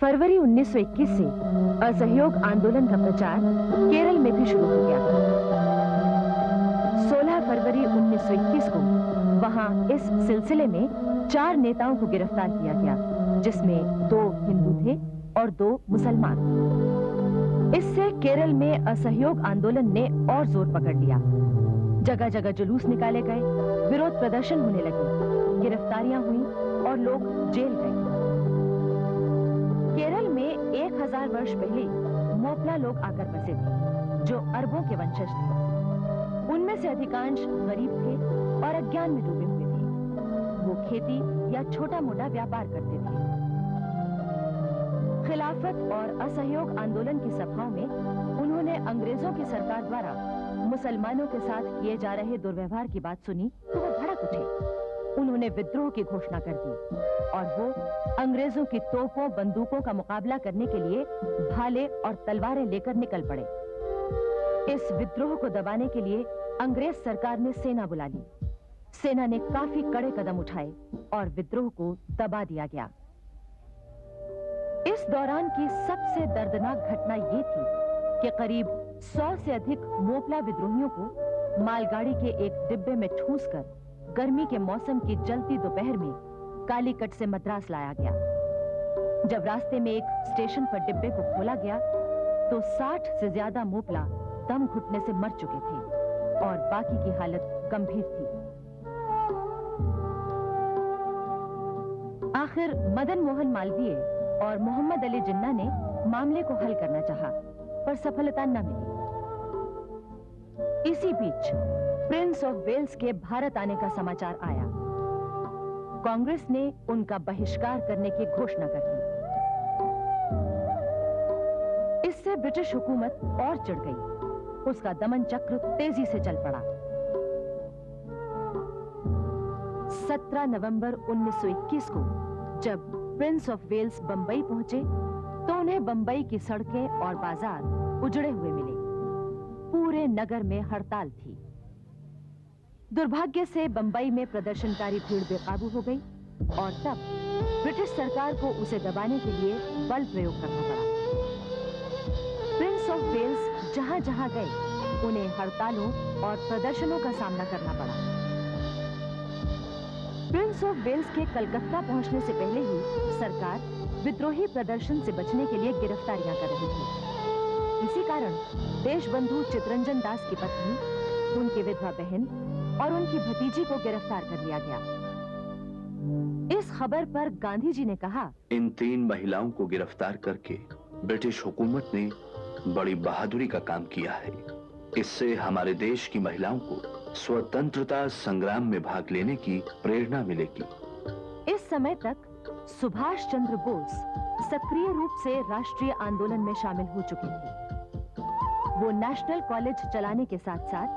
फरवरी 1921 से असहयोग आंदोलन का प्रचार केरल में भी शुरू हो गया। 16 फरवरी 1921 को वहां इस सिलसिले में 4 नेताओं को गिरफ्तार किया गया, जिसमें 2 हिंदू थे और 2 मुसलमान। इससे केरल में असहयोग आंदोलन ने और जोर पकड़ लिया। जगह जगह जुलूस निकाले गए, विरोध प्रदर्शन होने लगे, गिरफ्तारियां हुई और लोग जेल गए। केरल में 1000 वर्ष पहले मोपला लोग आकर बसे थे, जो अरबों के वंशज थे। उनमें से अधिकांश गरीब थे और अज्ञान में डूबे हुए थे। वो खेती या छोटा मोटा व्यापार करते थे। खिलाफत और असहयोग आंदोलन की सभाओं में उन्होंने अंग्रेजों की सरकार द्वारा मुसलमानों के साथ किए जा रहे दुर्व्यवहार की बात सुनी तो वो भड़क उठे। उन्होंने विद्रोह की घोषणा कर दी और वो अंग्रेजों की तोपों बंदूकों का मुकाबला करने के लिए भाले और तलवारें लेकर निकल पड़े। इस विद्रोह को दबाने के लिए अंग्रेज सरकार ने सेना बुला ली। सेना ने काफी कड़े कदम उठाए और विद्रोह को दबा दिया गया। इस दौरान की सबसे दर्दनाक घटना ये थी कि करीब 100 से अधिक मोपला विद्रोहियों को मालगाड़ी के एक डिब्बे में ठूंसकर गर्मी के मौसम की जलती दोपहर में कालीकट से मद्रास लाया गया। जब रास्ते में एक स्टेशन पर डिब्बे को खोला गया तो 60 से ज्यादा मोपला दम घुटने से मर चुके थे और बाकी की हालत गंभीर थी। आखिर मदन मोहन मालवीय और मोहम्मद अली जिन्ना ने मामले को हल करना चाहा, पर सफलता न मिली। इसी बीच प्रिंस ऑफ वेल्स के भारत आने का समाचार आया। कांग्रेस ने उनका बहिष्कार करने की घोषणा कर दी। इससे ब्रिटिश हुकूमत और चिढ़ गई। उसका दमन चक्र तेजी से चल पड़ा। 17 नवंबर 1921 को जब प्रिंस ऑफ वेल्स बंबई पहुंचे तो उन्हें बंबई की सड़कें और बाजार उजड़े हुए मिले। पूरे नगर में हड़ताल थी। दुर्भाग्य से बंबई में प्रदर्शनकारी भीड़ बेकाबू हो गई और तब ब्रिटिश सरकार को उसे दबाने के लिए बल प्रयोग करना पड़ा। प्रिंस ऑफ वेल्स जहां जहां गए उन्हें हड़तालों और प्रदर्शनों का सामना करना पड़ा। प्रिंस ऑफ वेल्स के कलकत्ता पहुंचने से पहले ही सरकार विद्रोही प्रदर्शन से बचने के लिए गिरफ्तारियां कर रही थी। इसी कारण देशबंधु चितरंजन दास की पत्नी, उनकी विधवा बहन और उनकी भतीजी को गिरफ्तार कर लिया गया। इस खबर पर गांधी जी ने कहा, इन 3 महिलाओं को गिरफ्तार करके ब्रिटिश हुकूमत ने बड़ी बहादुरी का काम किया है। इससे हमारे देश की महिलाओं को स्वतंत्रता संग्राम में भाग लेने की प्रेरणा मिलेगी। इस समय तक सुभाष चंद्र बोस सक्रिय रूप से राष्ट्रीय आंदोलन में शामिल हो चुके थे। वो नेशनल कॉलेज चलाने के साथ साथ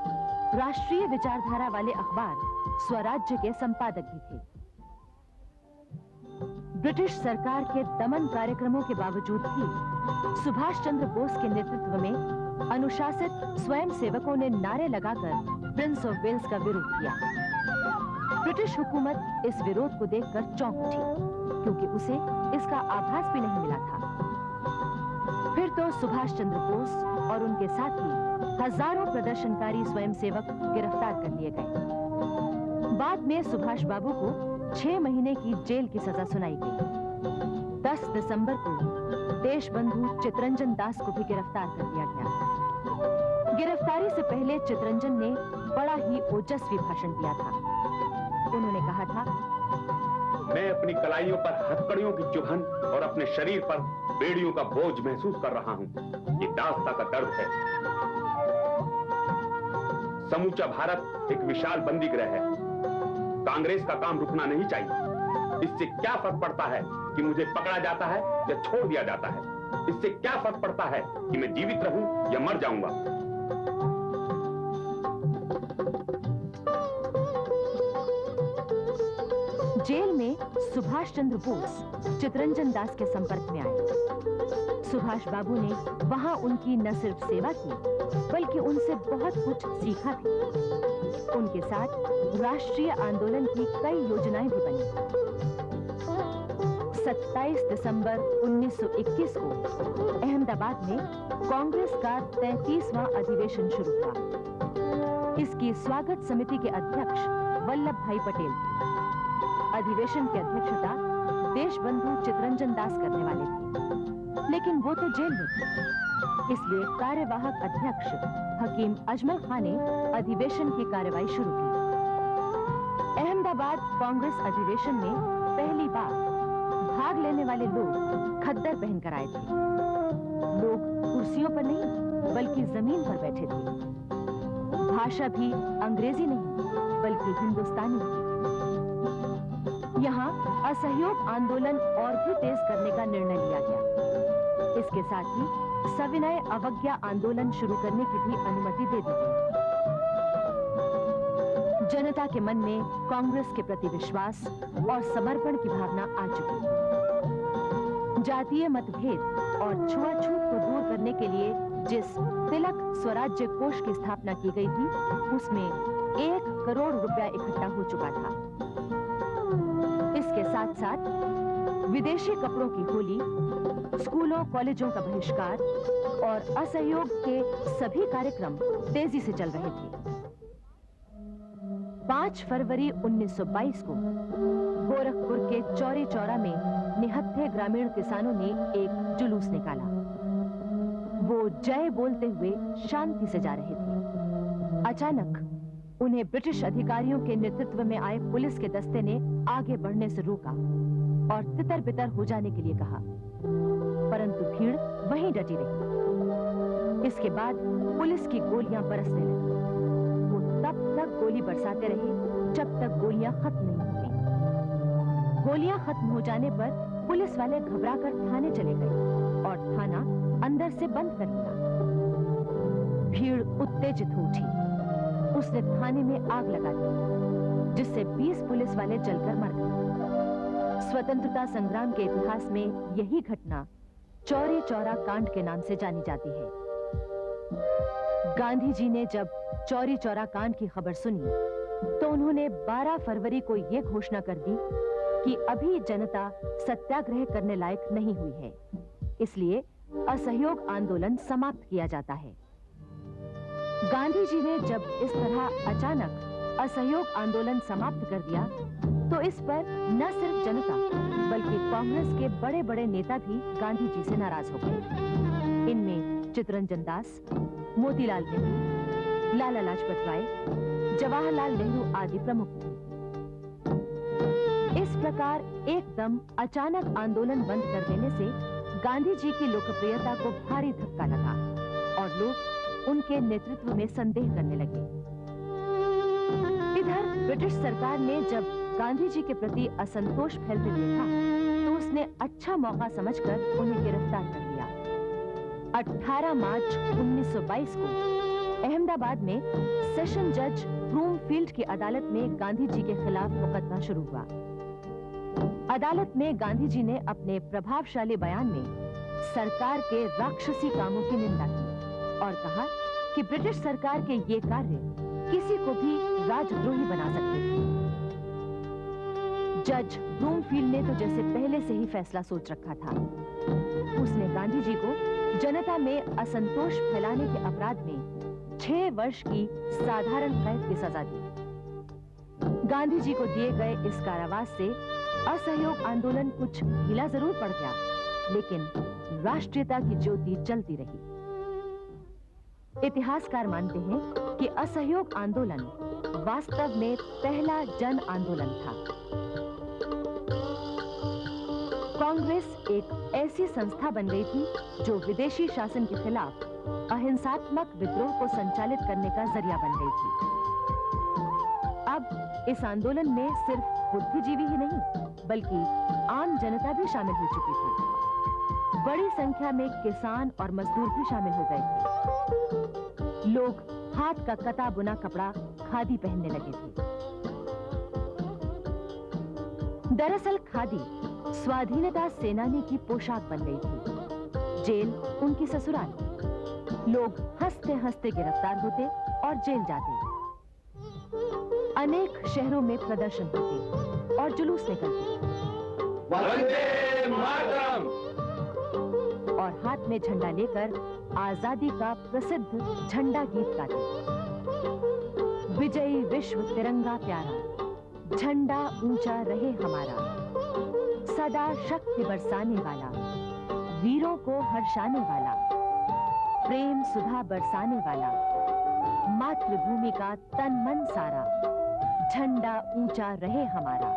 राष्ट्रीय विचारधारा वाले अखबार स्वराज्य के संपादक भी थे। ब्रिटिश सरकार के दमन कार्यक्रमों के बावजूद भी सुभाष चंद्र बोस के नेतृत्व में अनुशासित स्वयं सेवकों ने नारे लगाकर प्रिंस ऑफ वेल्स का विरोध किया। ब्रिटिश हुकूमत इस विरोध को देखकर चौंक उठी, क्योंकि उसे इसका आभास भी नहीं मिला था। फिर तो सुभाष चंद्र बोस और उनके साथी हजारों प्रदर्शनकारी स्वयंसेवक गिरफ्तार कर लिए गए। बाद में सुभाष बाबू को 6 महीने की जेल की सजा सुनाई गई। 10 दिसंबर को देशबंधु चितरंजन दास को भी गिरफ्तार कर लिया गया। गिरफ्तारी से पहले चितरंजन ने बड़ा ही ओजस्वी भाषण दिया था। उन्होंने कहा था, मैं अपनी कलाइयों पर हथकड़ियों की चुभन और अपने शरीर पर बेड़ियों का बोझ महसूस कर रहा हूं। ये दास्ता का दर्द है। समूचा भारत एक विशाल बंदी गृह है। कांग्रेस का काम रुकना नहीं चाहिए। इससे क्या फर्क पड़ता है कि मुझे पकड़ा जाता है या छोड़ दिया जाता है? इससे क्या फर्क पड़ता है कि मैं जीवित रहूं या मर जाऊंगा? जेल में सुभाष चंद्र बोस चितरंजन दास के संपर्क में आए। सुभाष बाबू ने वहां उनकी न सिर्फ सेवा की, बल्कि उनसे बहुत कुछ सीखा भी। उनके साथ राष्ट्रीय आंदोलन की कई योजनाएं भी बनी। 27 दिसंबर 1921 को अहमदाबाद में कांग्रेस का 33वां अधिवेशन शुरू हुआ। इसकी स्वागत समिति के अध्यक्ष वल्लभ भाई पटेल थे। अधिवेशन की अध्यक्षता देशबंधु चितरंजन दास करने वाले थे, लेकिन वो तो जेल में थे। इसलिए कार्यवाहक अध्यक्ष हकीम अजमल खान ने अधिवेशन की कार्यवाही शुरू की। अहमदाबाद कांग्रेस अधिवेशन में पहली बार भाग लेने वाले लोग खद्दर पहनकर आए थे। लोग कुर्सियों पर नहीं बल्कि जमीन पर बैठे थे। भाषा भी अंग्रेजी नहीं बल्कि हिंदुस्तानी थी। यहाँ असहयोग आंदोलन और भी तेज करने का निर्णय लिया गया। इसके साथ ही सविनय अवज्ञा आंदोलन शुरू करने की भी अनुमति दे दी गई। जनता के मन में कांग्रेस के प्रति विश्वास और समर्पण की भावना आ चुकी थी। जातीय मतभेद और छुआछूत को दूर करने के लिए जिस तिलक स्वराज्य कोष की स्थापना की गई थी, उसमें 1 करोड़ रुपया इकट्ठा हो चुका था। इसके साथ साथ विदेशी कपड़ों की होली, स्कूलों कॉलेजों का बहिष्कार और असहयोग के सभी कार्यक्रम तेजी से चल रहे थे। 5 फरवरी 1922 को गोरखपुर के चौरी चौरा में निहत्थे ग्रामीण किसानों ने एक जुलूस निकाला। वो जय बोलते हुए शांति से जा रहे थे। अचानक उन्हें ब्रिटिश अधिकारियों के नेतृत्व में आए पुलिस के दस्ते ने आगे बढ़ने से रोका और तितर-बितर हो जाने के लिए कहा, परंतु भीड़ वहीं डटी रही। इसके बाद पुलिस की गोलियां बरसने लगी। वो तब तक गोली बरसाते रहे जब तक गोलियां खत्म नहीं हो गईं। गोलियां खत्म हो जाने पर पुलिस वाले घबराकर थाने चले गए और थाना अंदर से बंद कर दिया। भीड़ उत्तेजित हो उठी। उसने थाने में आग लगा दी, जिससे 20 पुलिस वाले जलकर मर गए। स्वतंत्रता संग्राम के इतिहास में यही घटना चौरी चौरा कांड के नाम से जानी जाती है। गांधी जी ने जब चौरी चौरा कांड की खबर सुनी तो उन्होंने 12 फरवरी को यह घोषणा कर दी कि अभी जनता सत्याग्रह करने लायक नहीं हुई है, इसलिए असहयोग आंदोलन समाप्त किया जाता है। गांधी जी ने जब इस तरह अचानक असहयोग आंदोलन समाप्त कर दिया तो इस पर न सिर्फ जनता बल्कि कांग्रेस के बड़े-बड़े नेता भी गांधी जी से नाराज हो गए। इनमें चितरंजन दास, मोतीलाल नेहरू, लाला लाजपत राय, जवाहरलाल नेहरू आदि प्रमुख थे। इस प्रकार एकदम अचानक आंदोलन बंद कर देने से गांधी जी की लोकप्रियता को भारी धक्का लगा और लोग उनके नेतृत्व में संदेह करने लगे। इधर ब्रिटिश सरकार ने जब गांधी जी के प्रति असंतोष फैलते देखा तो उसने अच्छा मौका समझकर उन्हें गिरफ्तार कर लिया। 18 मार्च 1922 को अहमदाबाद में सेशन जज ब्रूमफील्ड की अदालत में गांधी जी के खिलाफ मुकदमा शुरू हुआ। अदालत में गांधी जी ने अपने प्रभावशाली बयान में सरकार के राक्षसी कामों की निंदा की और कहा कि ब्रिटिश सरकार के ये कार्य किसी को भी राजद्रोही बना सकते थे। जज ब्रूमफील्ड ने तो जैसे पहले से ही फैसला सोच रखा था। उसने गांधी जी को जनता में असंतोष फैलाने के अपराध में 6 वर्ष की साधारण कैद की सजा दी। गांधी जी को दिए गए इस कारावास से असहयोग आंदोलन कुछ ढीला जरूर पड़ गया, लेकिन राष्ट्रीयता की ज्योति जलती रही। इतिहासकार मानते हैं कि असहयोग आंदोलन वास्तव में पहला जन आंदोलन था। कांग्रेस एक ऐसी संस्था बन गई थी जो विदेशी शासन के खिलाफ अहिंसात्मक विद्रोह को संचालित करने का जरिया बन गई थी। अब इस आंदोलन में सिर्फ बुद्धिजीवी ही नहीं बल्कि आम जनता भी शामिल हो चुकी थी। बड़ी संख्या में किसान और मजदूर भी शामिल हो गए थे। लोग हाथ का कता बुना कपड़ा खादी पहनने लगे थे। दरअसल खादी स्वाधीनता सेनानी की पोशाक बन गई थी। जेल उनकी ससुराल। लोग हंसते हंसते गिरफ्तार होते और जेल जाते। अनेक शहरों में प्रदर्शन होते और जुलूस निकलते। मातरम। और हाथ में झंडा लेकर आजादी का प्रसिद्ध झंडा गीत गाते। विजयी विश्व तिरंगा प्यारा, झंडा ऊंचा रहे हमारा, सदा शक्ति बरसाने वाला, वीरों को हर्षाने वाला, प्रेम सुधा बरसाने वाला, मातृभूमि का तन मन सारा, झंडा ऊंचा रहे हमारा।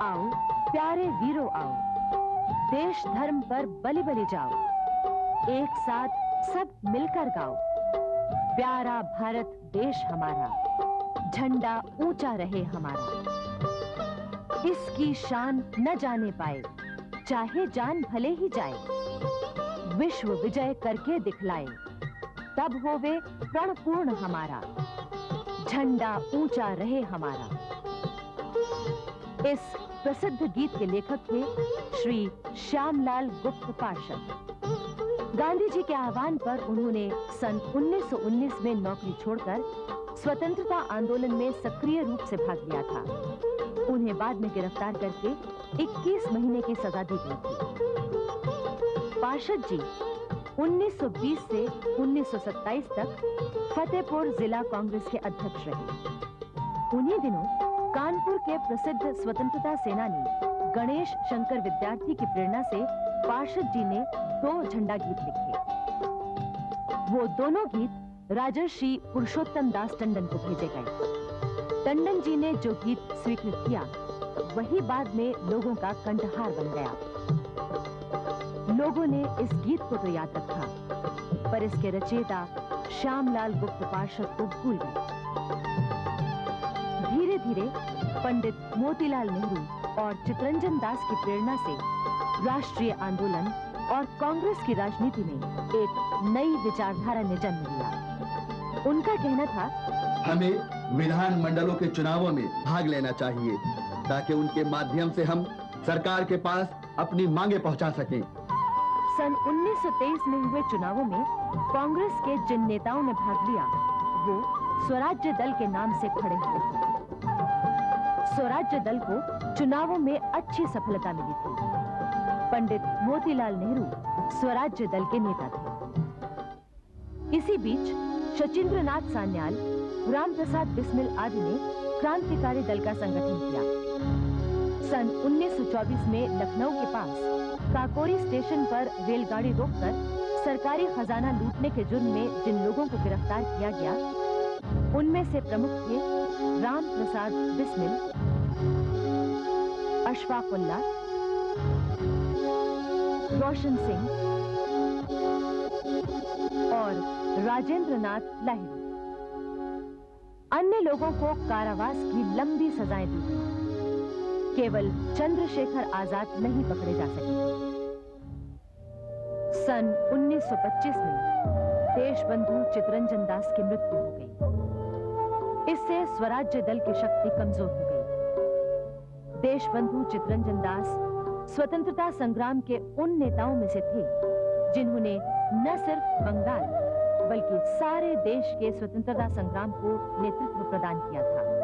आओ प्यारे वीरों आओ, देश धर्म पर बलि बलि जाओ, एक साथ सब मिलकर गाओ, प्यारा भारत देश हमारा, झंडा ऊंचा रहे हमारा। इसकी शान न जाने पाए, चाहे जान भले ही जाए, विश्व विजय करके दिखलाए, तब होवे प्रण पूर्ण हमारा, झंडा ऊंचा रहे हमारा। इस प्रसिद्ध गीत के लेखक थे श्री श्यामलाल गुप्त पार्षद। गांधी जी के आह्वान पर उन्होंने सन 1919 में नौकरी छोड़कर स्वतंत्रता आंदोलन में सक्रिय रूप से भाग लिया था। उन्हें बाद में गिरफ्तार करके 21 महीने की सजा दी गई थी। पार्षद जी 1920 से 1927 तक फतेहपुर जिला कांग्रेस के अध्यक्ष रहे। उन्हीं दिनों कानपुर के प्रसिद्ध स्वतंत्रता सेनानी गणेश शंकर विद्यार्थी की प्रेरणा से पार्षद जी ने 2 झंडा गीत लिखे। वो दोनों गीत राजर्षि पुरुषोत्तम दास टंडन को भेजे गए। टंडन जी ने जो गीत स्वीकृत किया वही बाद में लोगों का कंठहार बन गया। लोगों ने इस गीत को तो याद रखा, पर इसके रचयिता श्यामलाल गुप्त पार्षद को भूल गए। धीरे धीरे पंडित मोतीलाल नेहरू और चितरंजन दास की प्रेरणा से राष्ट्रीय आंदोलन और कांग्रेस की राजनीति में एक नई विचारधारा ने जन्म लिया। उनका कहना था, हमें विधान मंडलों के चुनावों में भाग लेना चाहिए ताकि उनके माध्यम से हम सरकार के पास अपनी मांगे पहुंचा सकें। सन 1923 में हुए चुनावों में कांग्रेस के जिन नेताओं ने भाग लिया वो स्वराज्य दल के नाम से खड़े हुए थे। स्वराज्य दल को चुनावों में अच्छी सफलता मिली थी। पंडित मोतीलाल नेहरू स्वराज्य दल के नेता थे। इसी बीच शचींद्रनाथ सान्याल, राम प्रसाद बिस्मिल आदि ने क्रांतिकारी दल का संगठन किया। सन 1924 में लखनऊ के पास काकोरी स्टेशन पर रेलगाड़ी रोककर सरकारी खजाना लूटने के जुर्म में जिन लोगों को गिरफ्तार किया गया उनमें से प्रमुख थे राम प्रसाद बिस्मिल, अशफाकुल्ला, रोशन सिंह और राजेंद्रनाथ लाहिड़ी। अन्य लोगों को कारावास की लंबी सजाएं दी गई। केवल चंद्रशेखर आजाद नहीं पकड़े जा सके। सन 1925 में देशबंधु चितरंजन दास की मृत्यु हो गई। इससे स्वराज्य दल की शक्ति कमजोर हो गई। देशबंधु चितरंजन दास स्वतंत्रता संग्राम के उन नेताओं में से थे जिन्होंने न सिर्फ बंगाल बल्कि सारे देश के स्वतंत्रता संग्राम को नेतृत्व प्रदान किया था।